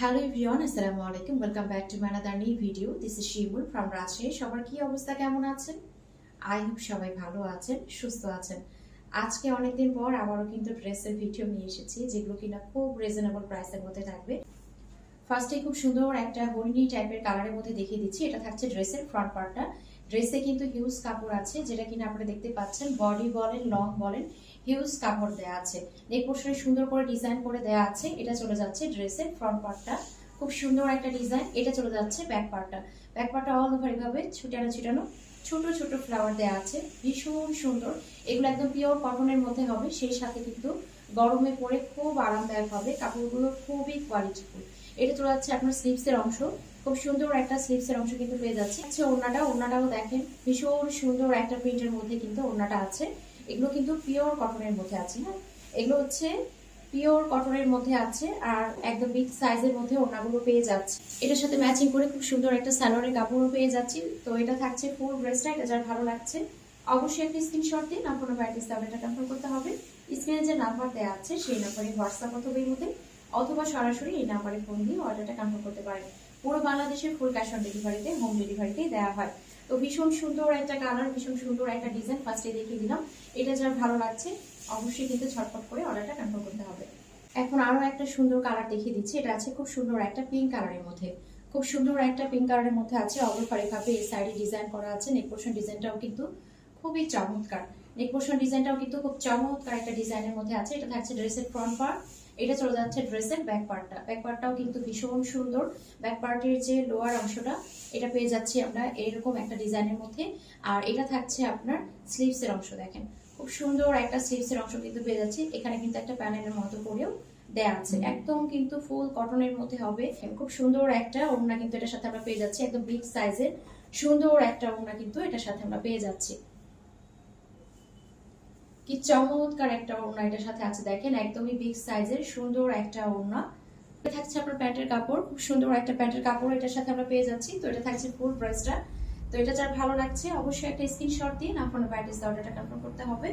Hello everyone, Assalamu alaikum. Welcome back to another new video. This is Shimul from Rajshahi. সবার কি অবস্থা কেমন আছেন? আই হোপ সবাই ভালো আছেন, সুস্থ আছেন। আজকে অনেকদিন পর আবারও কিন্তু ড্রেসের ভিডিও নিয়ে এসেছি, যেগুলো কিনা খুব রিজনেবল প্রাইসের মধ্যে থাকবে। ফার্স্টে খুব সুন্দর একটা হরিণী টাইপের কালারের মধ্যে দেখিয়ে দিচ্ছি। এটা থাকছে ড্রেসের ফ্রন্ট পার্টটা। ড্রেসে কিন্তু হিউজ কাপড় আছে, যেটা কিনা আপনারা দেখতে পাচ্ছেন। বডি বলেন, লং বলেন, হিউজ কাপড় দেয়া আছে। নেক পোর্শনে সুন্দর করে ডিজাইন করে দেয়া আছে। এটা চলে যাচ্ছে ড্রেসের ফ্রন্ট পার্টটা, খুব সুন্দর একটা ডিজাইন। এটা চলে যাচ্ছে ব্যাক পার্টটা। ব্যাক পার্টটা অল ওভার এভাবে ছুটানো ছুটানো ছোট ছোট ফ্লাওয়ার দেয়া আছে, ভীষণ সুন্দর। এগুলো একদম পিওর কটনের মধ্যে হবে, সেই সাথে কিন্তু গরমে পরে খুব আরামদায়ক হবে। কাপড়গুলো খুবই কোয়ালিটিফুল। এটা চলে যাচ্ছে আপনার স্লিভসের অংশ, খুব সুন্দর একটা স্লিভসের অংশ কিন্তু পেয়ে যাচ্ছে। আচ্ছা, ওড়নাটাও দেখেন, ভীষণ সুন্দর একটা প্রিন্টের মধ্যে কিন্তু ওড়নাটা আছে। এগুলো কিন্তু পিওর কটনের মধ্যে আছে। হ্যাঁ, এগুলো হচ্ছে পিওর কটনের মধ্যে আছে, আর একদম বিগ সাইজের মধ্যে ওড়নাগুলো পেয়ে যাচ্ছে। এটার সাথে ম্যাচিং করে খুব সুন্দর একটা সালোয়ারের কাপড়ও পেয়ে যাচ্ছি। তো এটা থাকছে ফুল ড্রেসটা। এটা যার ভালো লাগছে অবশ্যই একটা স্ক্রিনশট দিয়ে না কোনো ব্যাটিস এটা কনফার্ম করতে হবে। স্ক্রিনে যে নাম্বার দেওয়া আছে সেই নাম্বারে হোয়াটসঅ্যাপ অথবা ইমোতে অথবা সরাসরি এই নাম্বারে ফোন দিয়ে অর্ডারটা কনফার্ম করতে পারেন। পুরো বাংলাদেশের ফুল ক্যাশ অন ডেলিভারিতে, হোম ডেলিভারিতেই দেওয়া হয়। তো ভীষণ সুন্দর একটা কালার, ভীষণ সুন্দর একটা ডিজাইন ফার্স্টে দেখিয়ে দিলাম। এটা যার ভালো লাগছে অবশ্যই কিন্তু ঝটপট করে অর্ডারটা কনফার্ম করতে হবে। এখন আরো একটা সুন্দর কালার দেখিয়ে দিচ্ছি। এটা আছে খুব সুন্দর একটা পিঙ্ক কালারের মধ্যে, খুব সুন্দর একটা পিঙ্ক কালারের মধ্যে আছে। অবফারে ভাবে এই সাইডে ডিজাইন করা আছে। নেক পোর্শন ডিজাইনটাও কিন্তু খুবই চমৎকার। নেক পোর্শন ডিজাইনটাও কিন্তু খুব চমৎকার একটা ডিজাইনের মধ্যে আছে। এটা থাকছে ড্রেসের ফ্রন্ট পার্ট। এটা চলে যাচ্ছে ড্রেসের ব্যাক পার্টটা। ব্যাক পার্টটাও কিন্তু ভীষণ সুন্দর। ব্যাক পার্টের যে লোয়ার অংশটা এটা পেয়ে যাচ্ছি আমরা এরকম একটা ডিজাইনের মধ্যে, আর এটা থাকছে আপনার স্লিভসের অংশ। দেখেন, খুব সুন্দর একটা স্লিভসের অংশ কিন্তু পেয়ে যাচ্ছি। এখানে কিন্তু একটা প্যানেলের মতো করেও দেয়া আছে, একদম কিন্তু ফুল কটনের মধ্যে হবে। খুব সুন্দর একটা ওড়না কিন্তু এটার সাথে আমরা পেয়ে যাচ্ছি, একদম বিগ সাইজের সুন্দর একটা ওড়না কিন্তু এটার সাথে আমরা পেয়ে যাচ্ছি। কি চমৎকার একটা ওড়না এটার সাথে আছে, দেখেন একদমই বিগ সাইজের সুন্দর একটা ওড়না। এটা থাকছে আপনার প্যান্টের কাপড়, খুব সুন্দর একটা প্যান্টের কাপড় এটার সাথে আমরা পেয়ে যাচ্ছি। তো এটা থাকছে ফুল ড্রেসটা। তো এটা যার ভালো লাগছে অবশ্যই একটা স্ক্রিনশট দিয়ে না ফোনে ব্যাটিস অর্ডারটা কনফার্ম করতে হবে।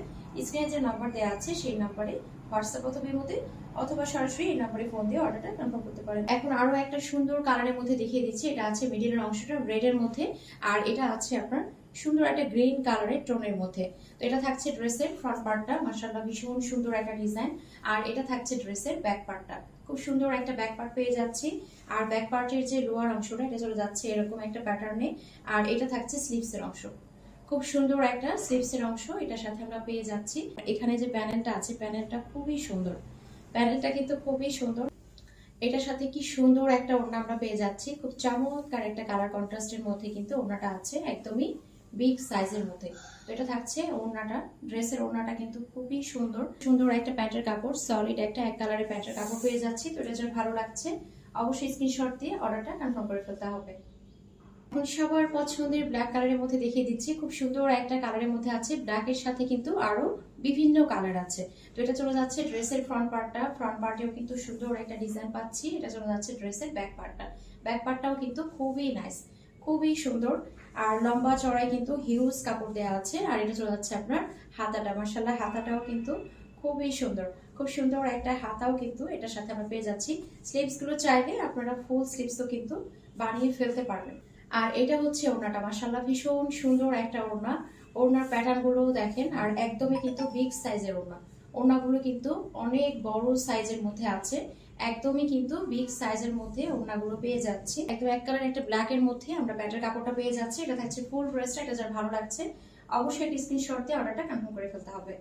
স্ক্রিনে যে নাম্বার দেওয়া আছে সেই নাম্বারে হোয়াটসঅ্যাপ অথবা ইমোতে অথবা সরাসরি এই নাম্বারে ফোন দিয়ে অর্ডারটা কনফার্ম করতে পারেন। এখন আরো একটা সুন্দর কালারের মধ্যে দেখিয়ে দিচ্ছি। এটা আছে মিডিলের অংশটা রেড এর মধ্যে, আর এটা আছে আপনার সুন্দর একটা গ্রিন কালারের টোনের মধ্যে। তো এটা থাকছে ড্রেসের ফ্রন্ট পার্টটা, মাশাআল্লাহ ভীষণ সুন্দর একটা ডিজাইন। আর এটা থাকছে ড্রেসের ব্যাক পার্টটা, খুব সুন্দর একটা ব্যাক পার্ট পেয়ে যাচ্ছি। আর ব্যাক পার্টের যে লোয়ার অংশটা এটা চলে যাচ্ছে এরকম একটা প্যাটার্নে, আর এটা থাকছে স্লিভসের অংশ, খুব সুন্দর একটা স্লিভসের অংশ এটার সাথে আমরা পেয়ে যাচ্ছি। এখানে যে প্যানেলটা আছে প্যানেলটা খুবই সুন্দর, প্যানেলটা কিন্তু খুবই সুন্দর। এটার সাথে কি সুন্দর একটা ওড়না আমরা পেয়ে যাচ্ছি, খুব চমৎকার একটা কালার কন্ট্রাস্টের মধ্যে কিন্তু ওড়নাটা আছে, একদমই বিগ সাইজের মধ্যে। তো এটা থাকছে ওড়নাটা, ড্রেসের ওড়নাটা কিন্তু খুবই সুন্দর। সুন্দর একটা প্যান্টের কাপড়, সলিড একটা এক কালারের প্যান্টের কাপড় পেয়ে যাচ্ছি। তো এটা যার ভালো লাগছে অবশ্যই স্ক্রিনশট দিয়ে অর্ডারটা কনফার্ম করে ফেলতে হবে। এখন সবার পছন্দের ব্ল্যাক কালারের মধ্যে দেখিয়ে দিচ্ছি। খুব সুন্দর একটা কালারের মধ্যে আছে, ব্ল্যাকের সাথে কিন্তু আরো বিভিন্ন কালার আছে। তো এটা চলে যাচ্ছে ড্রেসের ফ্রন্ট পার্টটা, ফ্রন্ট পার্টেও কিন্তু সুন্দর একটা ডিজাইন পাচ্ছি। এটা চলে যাচ্ছে ড্রেসের ব্যাক পার্টটা, ব্যাক পার্টটাও কিন্তু খুবই নাইস, খুবই সুন্দর। আর লম্বা চড়াই কিন্তু হিউজ কাপড় দেওয়া আছে। আর এটা চলে যাচ্ছে আপনার হাতাটা, মাশাআল্লাহ হাতাটাও কিন্তু খুবই সুন্দর, খুব সুন্দর একটা হাতাও কিন্তু এটার সাথে আমরা পেয়ে যাচ্ছি। স্লিভস গুলো চাইলে আপনারা ফুল স্লিভসও কিন্তু বানিয়ে ফেলতে পারবেন। আর এটা হচ্ছে ওড়নাটা, মাশাআল্লাহ ভীষণ সুন্দর একটা ওড়না। ওড়নার প্যাটার্ন গুলো দেখেন, আর একদমই কিন্তু বিগ সাইজের ওড়না। ওড়নাগুলো কিন্তু অনেক বড় সাইজের মধ্যে আছে, একদমই কিন্তু বিগ সাইজের মধ্যে ওড়নাগুলো পেয়ে যাচ্ছি। একদম এক কালার একটা ব্ল্যাক এর মধ্যে আমরা প্যান্টের কাপড়টা পেয়ে যাচ্ছি। এটা থাকছে ফুল ড্রেসটা। এটা যার ভালো লাগছে অবশ্যই একটা স্ক্রিনশট দিয়ে অর্ডারটা কনফার্ম করে ফেলতে হবে।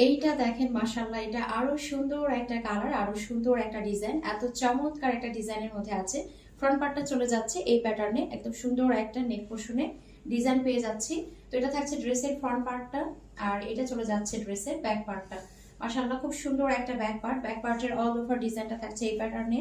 এইটা দেখেন, মাশাআল্লাহ এটা আরো সুন্দর একটা কালার, আরো সুন্দর একটা ডিজাইন, এত চমৎকার একটা ডিজাইনের মধ্যে আছে। ফ্রন্ট পার্টটা চলে যাচ্ছে এই প্যাটার্নে, একদম সুন্দর একটা নেক পোর্শনে ডিজাইন পেয়ে যাচ্ছি। তো এটা থাকছে ড্রেসের ফ্রন্ট পার্টটা, আর এটা চলে যাচ্ছে ড্রেসের ব্যাক পার্টটা। মাশাআল্লাহ খুব সুন্দর একটা ব্যাক পার্ট, ব্যাক পার্টের অল ওভার ডিজাইনটা থাকছে এই প্যাটার্নে।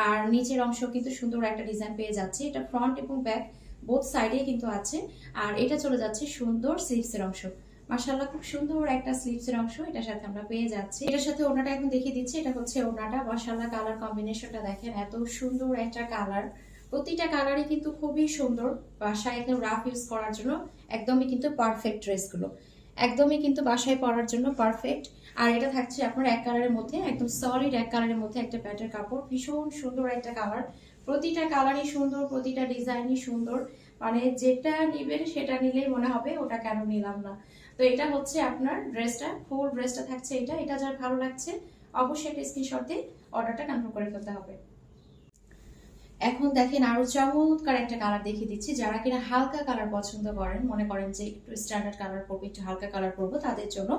আর নিচের অংশ কিন্তু সুন্দর একটা ডিজাইন পেয়ে যাচ্ছে। এটা ফ্রন্ট এবং ব্যাক বোথ সাইডে কিন্তু আছে। আর এটা চলে যাচ্ছে সুন্দর স্লিভসের অংশ, মাশাআল্লাহ খুব সুন্দর একটা স্লিভসের অংশ এটার সাথে আমরা পেয়ে যাচ্ছি। এটার সাথে ওড়নাটা এখন দেখিয়ে দিচ্ছি। এটা হচ্ছে ওড়নাটা, মাশাআল্লাহ কালার কম্বিনেশনটা দেখেন, এত সুন্দর একটা কালার। প্রতিটা কালারই কিন্তু খুবই সুন্দর, বাসায় একদম রাফ ইউজ করার জন্য একদমই কিন্তু পারফেক্ট ড্রেসগুলো। একদমই কিন্তু বাসায় পরার জন্য পারফেক্ট। আর এটা থাকছে আপনার এক কালারের মধ্যে, একদম সলিড এক কালারের মধ্যে একটা প্যান্টের কাপড়, ভীষণ সুন্দর একটা কালার। প্রতিটা কালারই সুন্দর, প্রতিটা ডিজাইনই সুন্দর, মানে যেটা নিবেন সেটা নিলেই মনে হবে ওটা কেন নিলাম না। তো এটা হচ্ছে আপনার ড্রেসটা, ফুল ড্রেসটা থাকছে এটা। এটা যার ভালো লাগছে অবশ্যই একটা স্ক্রিনশট দিয়ে অর্ডারটা কনফার্ম করে ফেলতে হবে। এখন দেখেন আরো চমৎকার একটা কালার দেখিয়ে দিচ্ছি। যারা কিনা হালকা কালার পছন্দ করেন, মনে করেন যে একটু স্ট্যান্ডার্ড কালার পরবো, একটু হালকা কালার পরবো, তাদের জন্য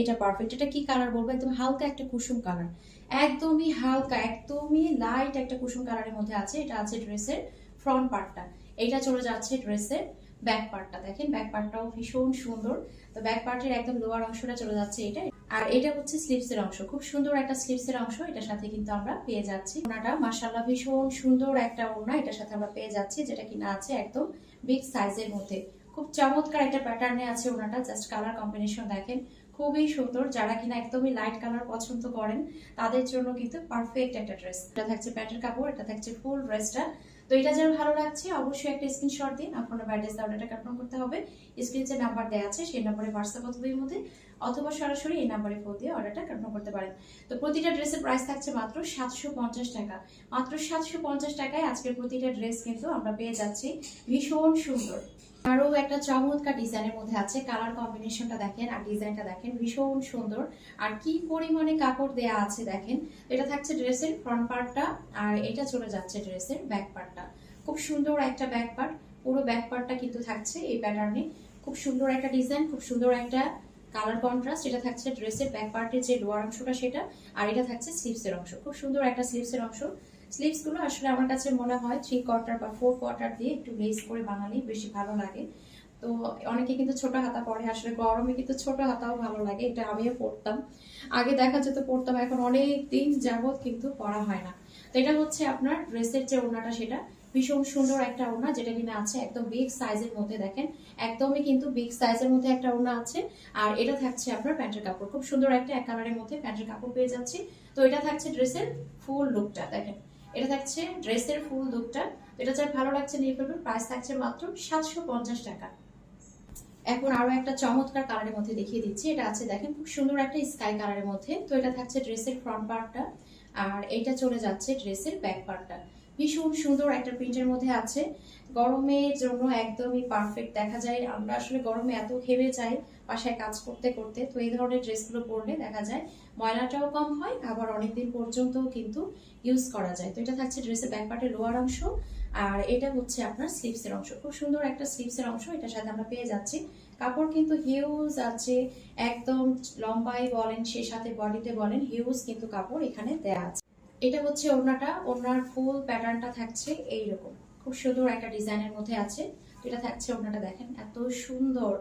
এটা পারফেক্ট। এটা কি কালার বলবো, একদম হালকা একটা কুসুম কালার, একদমই হালকা, একদমই লাইট একটা কুসুম কালারের মধ্যে আছে। এটা আছে ড্রেসের ফ্রন্ট পার্টটা, এটা চলে যাচ্ছে ড্রেসের ব্যাক পার্টটা। দেখেন ব্যাক পার্টটাও ভীষণ সুন্দর। তো ব্যাক পার্টের একদম লোয়ার অংশটা চলে যাচ্ছে এটা, আর এটা হচ্ছে স্লিভস এর অংশ, খুব সুন্দর একটা স্লিভস এর অংশ এটার সাথে কিন্তু আমরা পেয়ে যাচ্ছি। ওনাটা মাশাআল্লাহ ভীষণ সুন্দর একটা ওড়না এটার সাথে আমরা পেয়ে যাচ্ছি, যেটা কিনা আছে একদম বিগ সাইজের মধ্যে। খুব চমৎকার একটা প্যাটার্নে আছে ওনাটা, জাস্ট কালার কম্বিনেশন দেখেন খুবই সুন্দর। যারা কিনা একদমই লাইট কালার পছন্দ করেন তাদের জন্য কিন্তু পারফেক্ট একটা ড্রেস। এটা থাকছে প্যান্টের কাপড়, এটা থাকছে ফুল ড্রেসটা। তো এটা যার ভালো লাগছে অবশ্যই একটা স্ক্রিনশট দিন, আপনার অ্যাড্রেস অর্ডারটা কনফার্ম করতে হবে। স্ক্রিনে যে নাম্বার দেওয়া আছে সেই নম্বরে হোয়াটসঅ্যাপ অথবা এর মধ্যে অথবা সরাসরি এই নাম্বারে ফোন দিয়ে অর্ডারটা কনফার্ম করতে পারেন। তো প্রতিটা ড্রেসের প্রাইস থাকছে মাত্র 750 টাকা। মাত্র 750 টাকায় আজকের প্রতিটা ড্রেস কিন্তু আমরা পেয়ে যাচ্ছি ভীষণ সুন্দর। আরো একটা চমৎকার ডিজাইনের মধ্যে আছে, কালার কম্বিনেশনটা দেখেন আর ডিজাইনটা দেখেন ভীষণ সুন্দর। আর কি পরিমাণে কাপড় দেয়া আছে দেখেন। এটা থাকছে ড্রেসের ফ্রন্ট পার্টটা, আর এটা চলে যাচ্ছে ড্রেসের ব্যাক পার্টটা। খুব সুন্দর একটা ব্যাক পার্ট, পুরো ব্যাক পার্টটা কিন্তু থাকছে এই প্যাটার্নে। খুব সুন্দর একটা ডিজাইন, খুব সুন্দর একটা কালার কন্ট্রাস্ট। এটা থাকছে ড্রেসের ব্যাক পার্টের যে লোয়ার অংশটা সেটা, আর এটা থাকছে স্লিভস এর অংশ, খুব সুন্দর একটা স্লিভস এর অংশ। স্লিভস গুলো আসলে আমার কাছে মনে হয় 3/4 বা 4/4 দিয়ে একটু লেস করে বানালেই বেশি ভালো লাগে। তো অনেকে কিন্তু ছোট হাতা পরে, আসলে গরমে কিন্তু ছোট হাতাও ভালো লাগে, এটা আমিও পরতাম আগে, দেখা যেত পরতাম, এখন অনেক দিন যাবত কিন্তু পরা হয় না। তো এটা হচ্ছে আপনার ড্রেসের যে ওড়নাটা সেটা ভীষণ সুন্দর একটা ওড়না, যেটা কিনা আছে একদম বিগ সাইজের মধ্যে। দেখেন একদমই কিন্তু বিগ সাইজের মধ্যে একটা ওড়না আছে। আর এটা থাকছে আপনার প্যান্টের কাপড়, খুব সুন্দর একটা এক কালারের মধ্যে প্যান্টের কাপড় পেয়ে যাচ্ছি। তো এটা থাকছে ড্রেসের ফুল লুকটা, দেখেন এটা থাকছে ড্রেসের ফুল লুকটা। এটা যার ভালো লাগছে নিয়ে ফেলবেন, প্রাইস থাকছে মাত্র 750 টাকা। এখন আরো একটা চমৎকার কালারের মধ্যে দেখিয়ে দিচ্ছি। এটা আছে দেখেন খুব সুন্দর একটা স্কাই কালারের মধ্যে। তো এটা থাকছে ড্রেসের ফ্রন্ট পার্টটা, আর এটা চলে যাচ্ছে ড্রেসের ব্যাক পার্টটা। ভীষণ সুন্দর একটা প্রিন্টের মধ্যে আছে, গরমের জন্য একদমই পারফেক্ট। দেখা যায় আমরা আসলে গরমে এত ঘেমে যাই বাসায় কাজ করতে করতে, তো এই ধরনের ড্রেসগুলো পরলে দেখা যায় ময়লাটাও কম হয়, আবার অনেকদিন পর্যন্ত কিন্তু ইউজ করা যায়। তো এটা থাকছে ড্রেসের ব্যাক পার্টের লোয়ার অংশ, আর এটা হচ্ছে আপনার স্লিভস এর অংশ, খুব সুন্দর একটা স্লিভস এর অংশ এটার সাথে আমরা পেয়ে যাচ্ছি। কাপড় কিন্তু হিউজ আছে, একদম লম্বাই বলেন সে সাথে বডিতে বলেন হিউজ কিন্তু কাপড় এখানে দেয়া আছে। এটা হচ্ছে ওড়নাটা, ওড়নার ফুল প্যাটার্নটা থাকছে এইরকম, খুব সুন্দর একটা ডিজাইনের মধ্যে আছে। তো এটা থাকছে ওড়নাটা, দেখেন এত সুন্দর,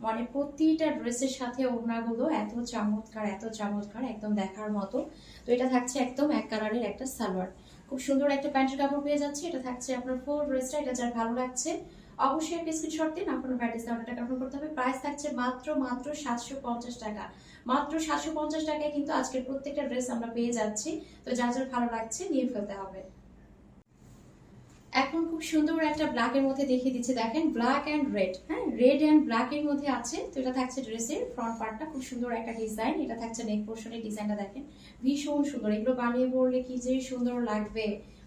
মানে প্রতিটা ড্রেসের সাথে ওড়নাগুলো এত চমৎকার, এত চমৎকার, একদম দেখার মতো। তো এটা থাকছে একদম এক কালারের একটা সালোয়ার, খুব সুন্দর একটা প্যান্টের কাপড় পেয়ে যাচ্ছে। এটা থাকছে আপনার ফুল ড্রেসটা, এটা যার ভালো লাগছে অবশ্যই একটা স্ক্রিনশট দিন, আপনার প্যাকেজটা অর্ডারটা কনফার্ম করতে হবে। প্রাইস থাকছে মাত্র 750 টাকা। মাত্র 750 টাকায় কিন্তু আজকের প্রত্যেকটা ড্রেস আমরা পেয়ে যাচ্ছি। তো যার যার ভালো লাগছে নিয়ে ফেলতে হবে। এখন খুব সুন্দর একটা ব্ল্যাক এর মধ্যে দেখিয়ে দিচ্ছে, দেখেন ব্ল্যাক এন্ড রেড, হ্যাঁ রেড এন্ড ব্ল্যাক এর মধ্যে আছে। তো এটা থাকছে ড্রেসের ফ্রন্ট পার্টটা, খুব সুন্দর একটা ডিজাইন। এটা থাকছে নেক পোর্শনের ডিজাইনটা, দেখেন ভীষণ সুন্দর, এগুলো বানিয়ে পরলে কি যে সুন্দর লাগবে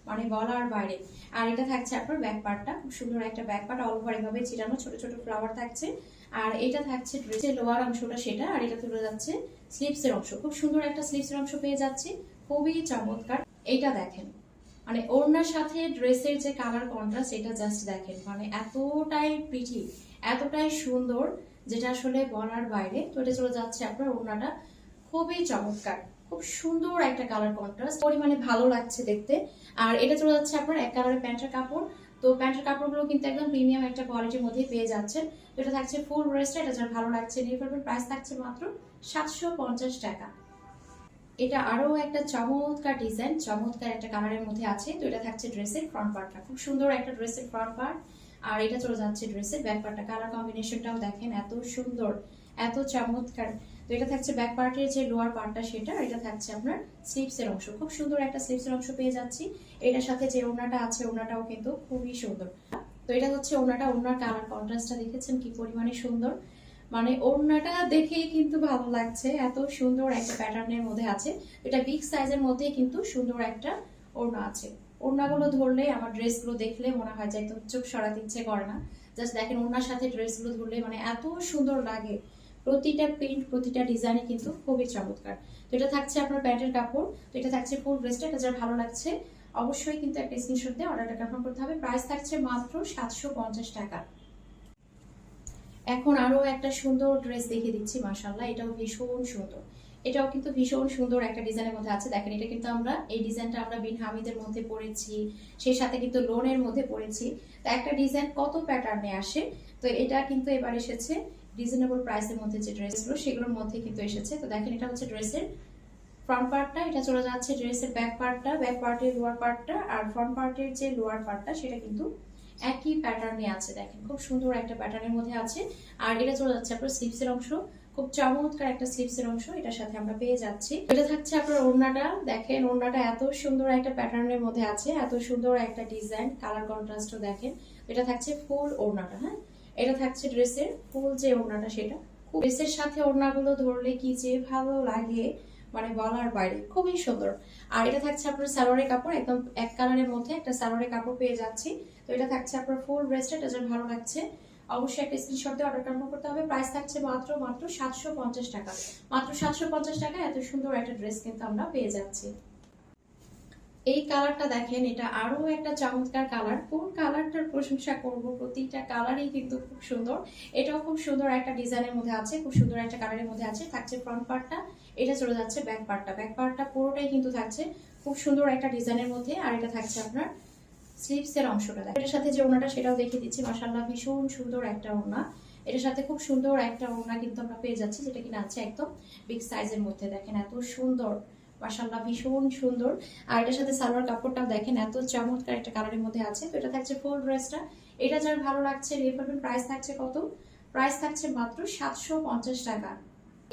মানে বলার বাইরে। আর এটা থাকছে আপনার ব্যাক পার্টটা, খুব সুন্দর একটা ব্যাক পার্ট, অল ওভার এভাবে চিরানো ছোট ছোট ফ্লাওয়ার থাকছে। আর এটা থাকছে ড্রেসের লোয়ার অংশটা সেটা, আর এটা তুলে যাচ্ছে স্লিভস এর অংশ, খুব সুন্দর একটা স্লিভস এর অংশ পেয়ে যাচ্ছি, খুবই চমৎকার। এইটা দেখেন মানে ওড়নার সাথে ড্রেসের যে কালার কন্ট্রাস্ট, এটা জাস্ট দেখেন মানে এতটাই প্রিটি, এতটাই সুন্দর, যেটা আসলে বলার বাইরে। তো এটা চলে যাচ্ছে আপনার ওড়নাটা, খুবই চমৎকার, খুব সুন্দর একটা কালার কন্ট্রাস্ট, পরিমাণে ভালো লাগছে দেখতে। আর এটা চলে যাচ্ছে আপনার এক কালারের প্যান্টের কাপড়। তো প্যান্টের কাপড়গুলো কিন্তু একদম প্রিমিয়াম একটা কোয়ালিটির মধ্যে পেয়ে যাচ্ছেন। তো এটা থাকছে ফুল ড্রেসটা, এটা যার ভালো লাগছে নিয়ে ফেলবেন, প্রাইস থাকছে মাত্র 750 টাকা। এটা আরো একটা চমৎকার ডিজাইন, চমৎকার একটা কালারের মধ্যে আছে। তো এটা থাকছে ড্রেসের ফ্রন্ট পার্টটা, খুব সুন্দর একটা ড্রেসের ফ্রন্ট পার্ট, আর এটা চলে যাচ্ছে ড্রেসের ব্যাক পার্টটা। কালার কম্বিনেশনটাও দেখেন এত সুন্দর, এত চমৎকার। তো এটা থাকছে ব্যাক পার্টের যে লোয়ার পার্টটা সেটা, আর এটা থাকছে আপনার স্লিভস এর অংশ, খুব সুন্দর একটা স্লিভস এর অংশ পেয়ে যাচ্ছি। এটার সাথে যে ওড়নাটা আছে ওড়নাটাও কিন্তু খুবই সুন্দর। তো এটা হচ্ছে ওড়নাটা, ওড়নার কালার কন্ট্রাস্টটা দেখেছেন কি পরিমাণে সুন্দর, মানে ওড়নাটা দেখেই কিন্তু ভালো লাগছে, এত সুন্দর একটা প্যাটার্নের মধ্যে আছে। এটা বিগ সাইজের মধ্যে কিন্তু সুন্দর একটা ওড়না আছে। ওড়নাগুলো ধরলে, আমার ড্রেসগুলো দেখলে মনে হয় যে একদম চোখ সরাতে ইচ্ছে করে না। জাস্ট দেখেন ওড়নার সাথে ড্রেসগুলো ধরলে মানে এত সুন্দর লাগে। প্রতিটা প্রিন্ট, প্রতিটা ডিজাইনে কিন্তু খুবই চমৎকার। তো এটা থাকছে আপনার প্যান্টের কাপড়, তো এটা থাকছে ফুল ড্রেসটা। এটা যার ভালো লাগছে অবশ্যই কিন্তু একটা স্ক্রিনশট দিয়ে অর্ডারটা কনফার্ম করতে হবে। প্রাইস থাকছে মাত্র 750 টাকা। এখন আরো একটা সুন্দর ড্রেস দেখিয়ে দিচ্ছি, মাশাআল্লাহ এটাও ভীষণ সুন্দর। এটাও কিন্তু ভীষণ সুন্দর একটা ডিজাইনের মধ্যে আছে। দেখেন এটা কিন্তু আমরা এই ডিজাইনটা আমরা বিন হামিদের মধ্যে পড়েছি, সেই সাথে কিন্তু লোনের মধ্যে পড়েছি। তো একটা ডিজাইন কত প্যাটার্নে আসে, তো এটা কিন্তু এবার এসেছে রিজনেবল প্রাইসের মধ্যে যে ড্রেসগুলো সেগুলোর মধ্যে কিন্তু এসেছে। তো দেখেন এটা হচ্ছে ড্রেসের ফ্রন্ট পার্টটা, এটা চলে যাচ্ছে ড্রেসের ব্যাক পার্টটা, ব্যাক পার্টের লোয়ার পার্টটা, আর ফ্রন্ট পার্টের যে লোয়ার পার্টটা সেটা কিন্তু একই প্যাটার্নে আছে। দেখেন খুব সুন্দর একটা প্যাটার্নের মধ্যে আছে। আর এটা চলে যাচ্ছে আপনার স্লিভসের অংশ, খুব চমৎকার একটা স্লিভসের অংশ এটার সাথে আমরা পেয়ে যাচ্ছি। এটা থাকছে আপনার ওড়নাটা, দেখেন ওড়নাটা এত সুন্দর একটা প্যাটার্নের মধ্যে আছে, এত সুন্দর একটা ডিজাইন, কালার কন্ট্রাস্টও দেখেন। এটা থাকছে ফুল ওড়নাটা, হ্যাঁ এটা থাকছে ড্রেসের ফুল যে ওড়নাটা, সেটা ড্রেসের সাথে ওড়নাগুলো ধরলে কি যে ভালো লাগে, মানে বলার বাইরে, খুবই সুন্দর। আর এটা থাকছে আপনার সালোয়ারের কাপড়, একদম এক কালারের মধ্যে একটা সালোয়ারের কাপড় পেয়ে যাচ্ছি। তো এটা থাকছে আপনার ফুল ড্রেসটা, এটা যার ভালো লাগছে অবশ্যই একটা স্ক্রিনশট দিয়ে অর্ডার কনফার্ম করতে হবে। প্রাইস থাকছে মাত্র 750 টাকা। মাত্র 750 টাকা এত সুন্দর একটা ড্রেস কিন্তু আমরা পেয়ে যাচ্ছি। এই কালারটা দেখেন, এটা আরো একটা চমৎকার কালার। কোন কালারটার প্রশংসা করব, প্রতিটা কালারই কিন্তু খুব সুন্দর। এটাও খুব সুন্দর একটা ডিজাইনের মধ্যে আছে, খুব সুন্দর একটা কালারের মধ্যে আছে। থাকছে ফ্রন্ট পার্টটা, এটা চলে যাচ্ছে ব্যাক পার্টটা, ব্যাক পার্টটা পুরোটাই কিন্তু থাকছে খুব সুন্দর একটা ডিজাইনের মধ্যে। আর এটা থাকছে আপনার স্লিভসের অংশটা, এটার সাথে যে ওড়নাটা সেটাও দেখিয়ে দিচ্ছি। মাশাআল্লাহ ভীষণ সুন্দর একটা ওড়না, এটার সাথে খুব সুন্দর একটা ওড়না কিন্তু আমরা পেয়ে যাচ্ছি, যেটা কিনা আছে একদম বিগ সাইজের মধ্যে। দেখেন এত সুন্দর, মাশাআল্লাহ ভীষণ সুন্দর। আর এটার সাথে সালোয়ার কাপড়টাও দেখেন এত চমৎকার একটা কালারের মধ্যে আছে। তো এটা থাকছে ফুল ড্রেসটা, এটা যার ভালো লাগছে নিয়ে ফেলবেন। প্রাইস থাকছে কত? প্রাইস থাকছে মাত্র 750 টাকা।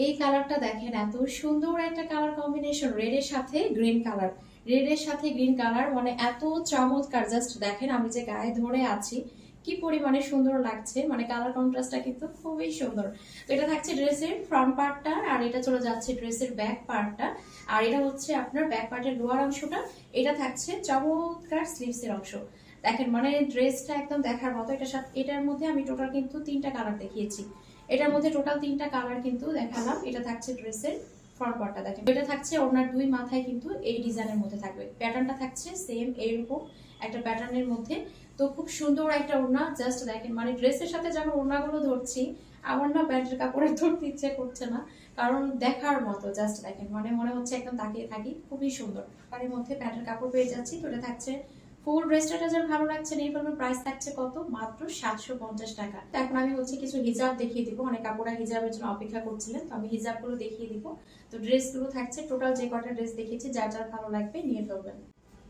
এই কালারটা দেখেন এত সুন্দর একটা কালার কম্বিনেশন, রেড এর সাথে গ্রিন কালার, রেড এর সাথে গ্রিন কালার, মানে এত চমৎকার। জাস্ট দেখেন আমি যে গায়ে ধরে আছি কি পরিমাণে সুন্দর লাগছে, মানে কালার কন্ট্রাস্টটা কিন্তু খুবই সুন্দর। তো এটা থাকছে ড্রেসের ফ্রন্ট পার্টটা, আর এটা চলে যাচ্ছে ড্রেসের ব্যাক পার্টটা। আর এটা হচ্ছে আপনার ব্যাক পার্টের লোয়ার অংশটা, এটা থাকছে চমৎকার স্লিভসের অংশ। দেখেন মানে ড্রেসটা একদম দেখার মতো। এটার সাথে এটার মধ্যে আমি টোটাল কিন্তু 3টা কালার দেখিয়েছি, এটার মধ্যে টোটাল 3টা কালার কিন্তু দেখালাম। এটা থাকছে ড্রেসের ফ্রন্ট পার্টটা, দেখেন এটা থাকছে ওনার দুই মাথায় কিন্তু এই ডিজাইনের মধ্যে থাকবে। প্যাটার্নটা থাকছে সেম এইরকম একটা প্যাটার্নের মধ্যে। তো খুব সুন্দর একটা ওড়না, জাস্ট দেখেন মানে ড্রেসের সাথে যখন ওড়নাগুলো ধরছি আমার না প্যান্টের কাপড়ে ধরতে ইচ্ছে করছে না, কারণ দেখার মতো। জাস্ট দেখেন মানে মনে হচ্ছে একদম তাকিয়ে থাকি, খুবই সুন্দর। তার মধ্যে প্যান্টের কাপড় পেয়ে যাচ্ছি। তো এটা থাকছে ফুল ড্রেসটা, যার ভালো লাগছে নেই ফেলবেন। প্রাইস থাকছে কত? মাত্র 750 টাকা। তো এখন আমি হচ্ছে কিছু হিজাব দেখিয়ে দিব, অনেক আপুরা হিজাবের জন্য অপেক্ষা করছিলেন, তো আমি হিজাবগুলো দেখিয়ে দিব। তো ড্রেসগুলো থাকছে টোটাল যে কটা ড্রেস দেখিয়েছি, যার যার ভালো লাগবে নিয়ে ফেলবেন।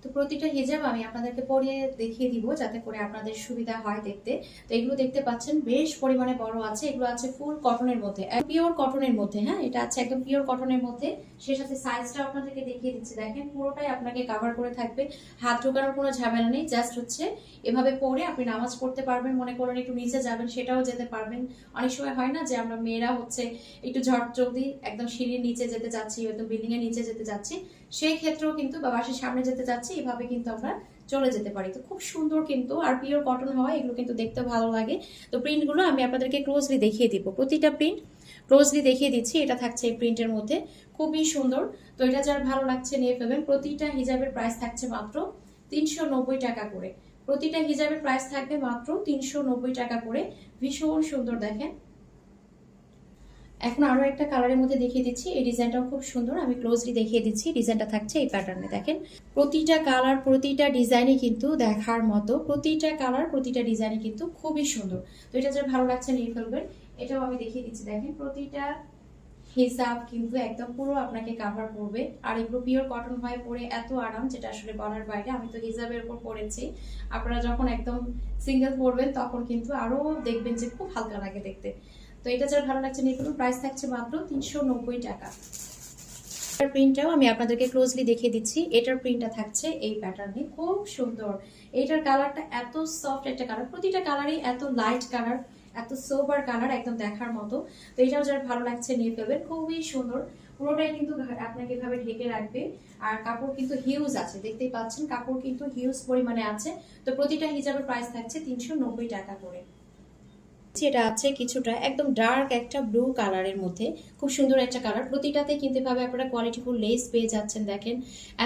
তো প্রতিটা হিজাব আমি আপনাদেরকে পরিয়ে দেখিয়ে দিব যাতে করে আপনাদের সুবিধা হয় দেখতে। তো এগুলো দেখতে পাচ্ছেন বেশ পরিমাণে বড় আছে, এগুলো আছে ফুল কটনের মধ্যে, পিওর কটনের মধ্যে। হ্যাঁ এটা আছে একদম পিওর কটনের মধ্যে, সে সাথে সাইজটা আপনাদেরকে দেখিয়ে দিচ্ছি। দেখেন পুরোটাই আপনাকে কভার করে থাকবে, হাত ঢোকানোর কোনো ঝামেলা নেই। জাস্ট হচ্ছে এভাবে পরে আপনি নামাজ পড়তে পারবেন, মনে করেন একটু নিচে যাবেন সেটাও যেতে পারবেন। অনেক সময় হয় না যে আমরা মেয়েরা হচ্ছে একটু ঝট জলদি একদম সিঁড়ির নিচে যেতে যাচ্ছি, হয়তো বিল্ডিং এর নিচে যেতে যাচ্ছি, সেই ক্ষেত্রেও কিন্তু বা বাসের সামনে যেতে যাচ্ছি, এভাবে কিন্তু আমরা চলে যেতে পারি। তো খুব সুন্দর কিন্তু, আর পিওর কটন হয় এগুলো কিন্তু দেখতে ভালো লাগে। তো প্রিন্টগুলো আমি আপনাদেরকে ক্লোজলি দেখিয়ে দিব, প্রতিটা প্রিন্ট ক্লোজলি দেখিয়ে দিচ্ছি। এটা থাকছে এই প্রিন্টের মধ্যে, খুবই সুন্দর। তো এটা যার ভালো লাগছে নিয়ে ফেলবেন। প্রতিটা হিজাবের প্রাইস থাকছে মাত্র 390 টাকা করে। প্রতিটা হিজাবের প্রাইস থাকবে মাত্র 390 টাকা করে। ভীষণ সুন্দর দেখেন। এখন আরো একটা কালারের মধ্যে দেখিয়ে দিচ্ছি, এই ডিজাইনটাও খুব সুন্দর, আমি ক্লোজলি দেখিয়ে দিচ্ছি। ডিজাইনটা থাকছে এই প্যাটার্নে, দেখেন প্রতিটা কালার প্রতিটা ডিজাইনে কিন্তু দেখার মতো, প্রতিটা কালার প্রতিটা ডিজাইনে কিন্তু খুবই সুন্দর। তো এটা যার ভালো লাগছে নিয়ে ফেলবেন। এটাও আমি দেখিয়ে দিচ্ছি, দেখেন প্রতিটা হিজাব কিন্তু একদম পুরো আপনাকে কাভার করবে। আর এগুলো পিওর কটন হয়, পরে এত আরাম যেটা আসলে বলার বাইরে। আমি তো হিজাবের উপর পরেছি, আপনারা যখন একদম সিঙ্গেল পরবেন তখন কিন্তু আরো দেখবেন যে খুব হালকা লাগে দেখতে। তো এটা যার ভালো লাগছে নিয়ে ফেলুন। প্রাইস থাকছে মাত্র 390 টাকা। এটার প্রিন্টটাও আমি আপনাদেরকে ক্লোজলি দেখিয়ে দিচ্ছি। এটার প্রিন্টটা থাকছে এই প্যাটার্নে, খুব সুন্দর। এটার কালারটা এত সফট একটা কালার, প্রতিটা কালারই এত লাইট কালার, এত সোবার কালার, একদম দেখার মতো। তো এটাও যার ভালো লাগছে নিয়ে ফেলবেন, খুবই সুন্দর। পুরোটাই কিন্তু আপনাকে এভাবে ঢেকে রাখবে। আর কাপড় কিন্তু হিউজ আছে, দেখতেই পাচ্ছেন কাপড় কিন্তু হিউজ পরিমাণে আছে। তো প্রতিটা হিজাবের প্রাইস থাকছে 390 টাকা করে। এটা আছে কিছুটা একদম ডার্ক একটা ব্লু কালারের মধ্যে, খুব সুন্দর একটা কালার। প্রতিটাতে কিন্তু এভাবে আপনারা কোয়ালিটিফুল লেস পেয়ে যাচ্ছেন। দেখেন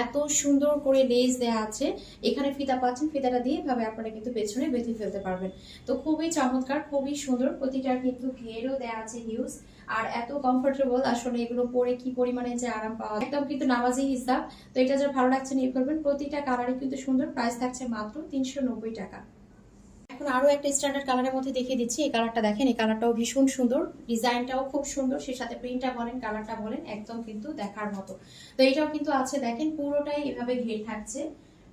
এত সুন্দর করে লেস দেওয়া আছে, এখানে ফিতা পাচ্ছেন, ফিতাটা দিয়ে এভাবে আপনারা কিন্তু পেছনে বেঁধে ফেলতে পারবেন। তো খুবই চমৎকার, খুবই সুন্দর। প্রতিটার কিন্তু ঘেরও দেওয়া আছে হিউজ, আর এত কমফোর্টেবল, আসলে এগুলো পরে কি পরিমাণে যে আরাম পাওয়া, একদম কিন্তু নামাজি হিসাব। তো এটা যারা ভালো লাগছে নিয়ে করবেন। প্রতিটা কালারই কিন্তু সুন্দর, প্রাইস থাকছে মাত্র 390 টাকা। এখন আরো একটা স্ট্যান্ডার্ড কালারের মধ্যে দেখিয়ে দিচ্ছি। এই কালারটা দেখেন, এই কালারটাও ভীষণ সুন্দর, ডিজাইনটাও খুব সুন্দর, সে সাথে প্রিন্টটা বলেন কালারটা বলেন একদম কিন্তু দেখার মতো। তো এটাও কিন্তু আছে, দেখেন পুরোটাই এভাবে ঘের থাকছে।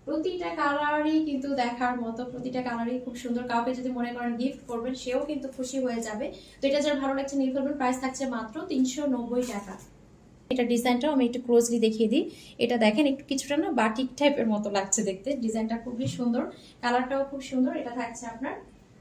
প্রতিটা কালারই কিন্তু দেখার মতো, প্রতিটা কালারই খুব সুন্দর। কাউকে যদি মনে করেন গিফট করবেন, সেও কিন্তু খুশি হয়ে যাবে। তো এটা যার ভালো লাগছে নিয়ে ফেলবেন, প্রাইস থাকছে মাত্র 390 টাকা। এটা ডিজাইনটাও আমি একটু ক্লোজলি দেখিয়ে দিই। এটা দেখেন একটু কিছুটা না বাটিক টাইপের মতো লাগছে দেখতে, ডিজাইনটা খুবই সুন্দর, কালারটাও খুব সুন্দর। এটা থাকছে আপনার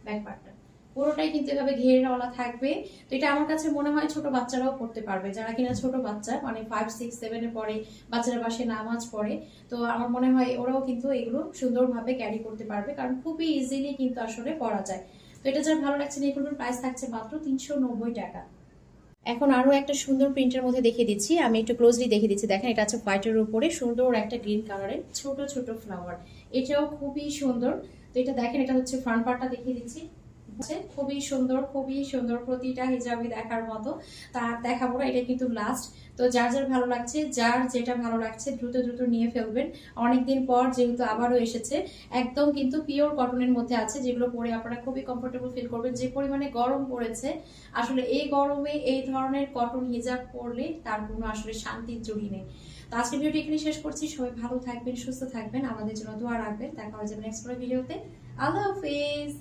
ব্যাক পার্টটা, পুরোটাই কিন্তু এভাবে ঘেরওয়ালা থাকবে। তো এটা আমার কাছে মনে হয় ছোট বাচ্চারাও পড়তে পারবে, যারা কিনা ছোট বাচ্চা মানে 5, 6, 7 এ পড়ে, বাচ্চারা পাশে নামাজ পড়ে। তো আমার মনে হয় ওরাও কিন্তু এগুলো সুন্দরভাবে ক্যারি করতে পারবে, কারণ খুবই ইজিলি কিন্তু আসলে পরা যায়। তো এটা যার ভালো লাগছে নিয়ে ফেলবেন, প্রাইস থাকছে মাত্র 390 টাকা। এখন আরো একটা সুন্দর প্রিন্টের মধ্যে দেখিয়ে দিচ্ছি, আমি একটু ক্লোজলি দেখিয়ে দিচ্ছি। দেখেন এটা আছে হোয়াইটের উপরে সুন্দর একটা গ্রিন কালারের ছোট ছোট ফ্লাওয়ার, এটাও খুবই সুন্দর। তো এটা দেখেন, এটা হচ্ছে ফ্রন্ট পার্টটা দেখিয়ে দিচ্ছি, খুবই সুন্দর, খুবই সুন্দর, প্রতিটা হিজাবি দেখার মতো। তার দেখাবো না, এটা কিন্তু লাস্ট। তো যার যার ভালো লাগছে, যার যেটা ভালো লাগছে দ্রুত দ্রুত নিয়ে ফেলবেন। অনেকদিন পর যেহেতু আবারও এসেছে, একদম কিন্তু পিওর কটনের মধ্যে আছে, যেগুলো পরে আপনারা খুবই কমফোর্টেবল ফিল করবেন। যে পরিমাণে গরম পড়েছে, আসলে এই গরমে এই ধরনের কটন হিজাব পরলে তার কোনো আসলে শান্তির জুড়ি নেই। তো আজকে ভিডিওটি এখানে শেষ করছি। সবাই ভালো থাকবেন, সুস্থ থাকবেন, আমাদের জন্য দোয়া রাখবেন। দেখা হয়ে যাবে নেক্সট ভিডিওতে। আল্লাহ হাফেজ।